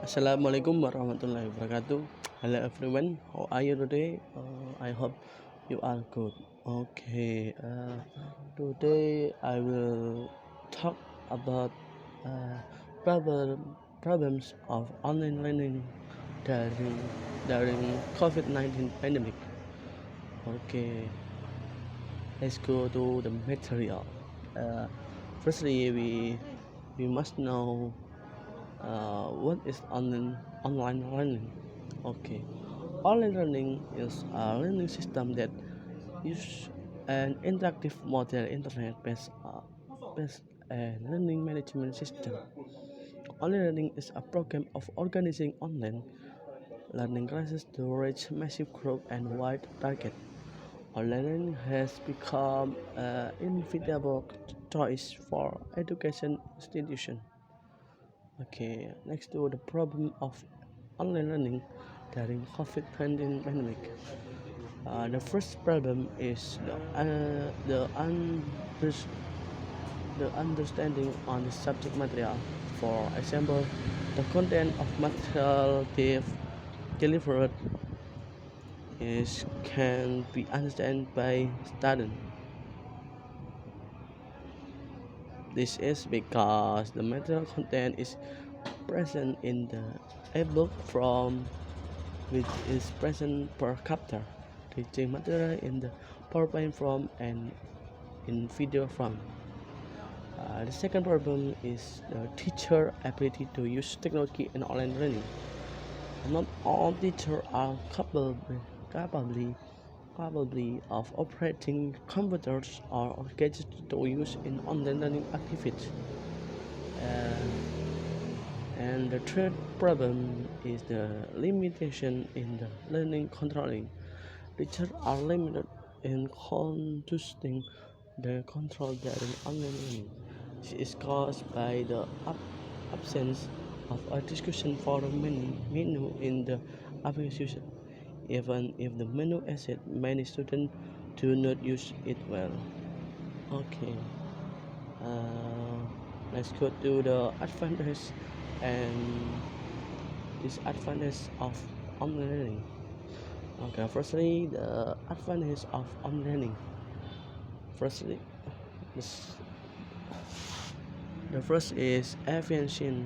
Assalamualaikum warahmatullahi wabarakatuh. Hello everyone, how are you today? I hope you are good. Today I will talk about uh, problems of online learning during during COVID-19 pandemic. Okay, let's go to the material. Uh, Firstly, we must know what is online learning. Okay, online learning is a learning system that uses an interactive model internet based learning management system. Online learning is a program of organizing online learning classes to reach massive group and wide target. Online learning has become an inevitable choice for education institutions. Okay, next to the problem of online learning during COVID-19 pandemic. The first problem is the understanding on the subject material. For example, the content of material delivered is can be understood by students. This is because the material content is present in the ebook from which is present per chapter. Teaching material in the PowerPoint form and in video form. The second problem is the teacher ability to use technology in online learning. Not all teachers are capable of operating computers or gadgets to use in online learning activities. Uh, and the third problem is the limitation in the learning controlling. Teachers are limited in conducting the control during online learning. This is caused by the absence of a discussion forum menu in the application. Even if the menu exists, many students do not use it well. Okay, uh, let's go to the advantage and disadvantage of online learning. Okay, firstly, the advantage of online learning. Firstly, this, the first is efficiency.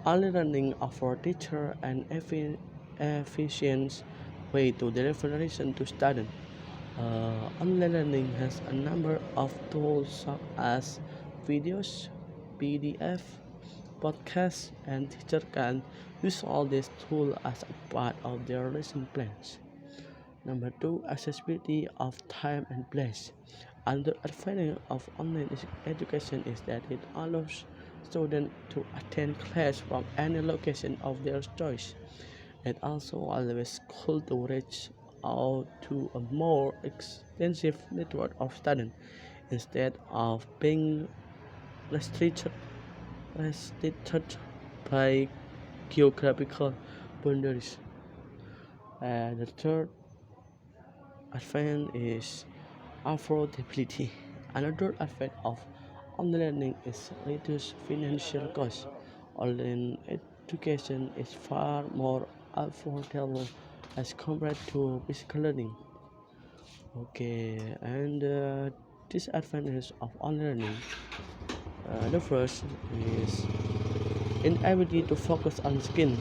Online learning offers teacher an efficient way to deliver lesson to students. Online learning has a number of tools such as videos, PDF, podcasts, and teacher can use all these tools as a part of their lesson plans. Number two, accessibility of time and place. Another advantage of online education is that it allows students to attend class from any location of their choice. It also allows school to reach out to a more extensive network of students instead of being restricted, restricted by geographical boundaries. The third advantage is affordability. Another aspect of online learning is reduced financial costs. Online education is far more affordable as compared to physical learning. Okay, and disadvantages of online learning. The first is inability to focus on skill.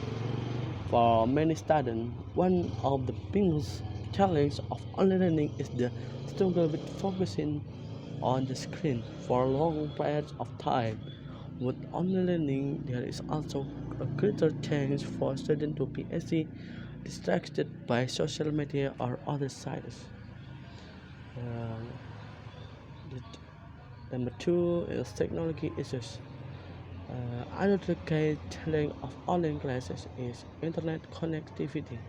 For many students, one of the biggest challenges of online learning is the struggle with focusing on the screen for long periods of time. With online learning, there is also a greater chance for students to be easily distracted by social media or other sites. Uh, Number two is technology issues. Another key challenge of online classes is internet connectivity.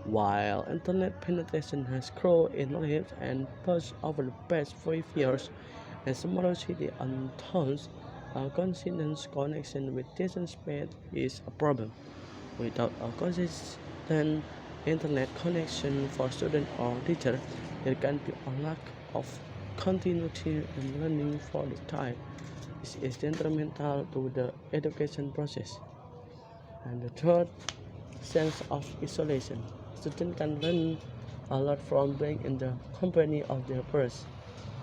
While internet penetration has grown in leaps and bounds over the past 5 years, in smaller cities and towns, a consistent connection with decent speed is a problem. Without a consistent internet connection for students or teachers, there can be a lack of continuity in learning for the time. This is detrimental to the education process. And the third, sense of isolation. Students can learn a lot from being in the company of their peers.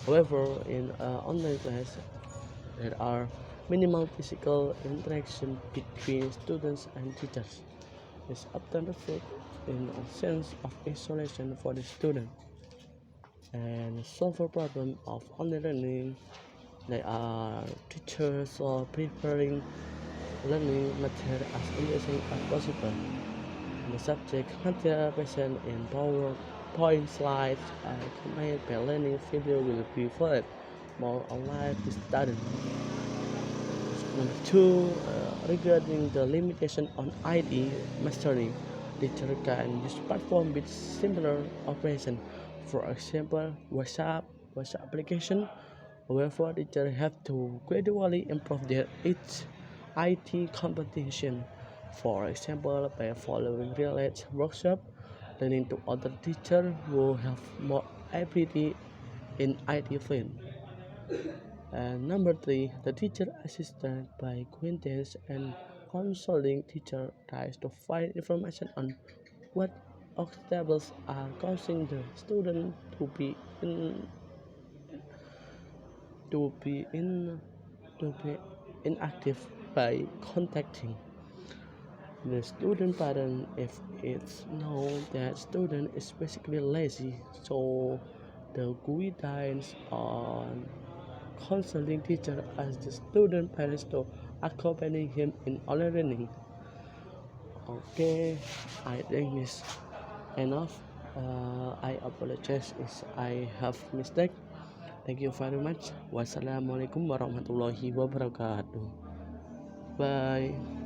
However, in online class, there are minimal physical interaction between students and teachers. This often results in a sense of isolation for the student. And solve a problem of online learning, they are teachers or preparing learning material as engaging as possible. The subject matter present in PowerPoint slides accompanied by learning video will be felt more alive to students. Number two, regarding the limitation on IT mastery, teacher can use platform with similar operation. For example, WhatsApp application. However, teachers have to gradually improve their IT competition. For example, by following real-life workshop, learning to other teachers who have more ability in IT field. And number three, the teacher assisted by acquaintance and consulting teacher tries to find information on what obstacles are causing the student to be in to be inactive by contacting the student parent if it's known that student is basically lazy, so the guidance on consulting teacher as the student parents to accompany him in online learning. Okay, I think this enough. I apologize if I have mistake. Thank you very much. Wassalamualaikum warahmatullahi wabarakatuh. Bye.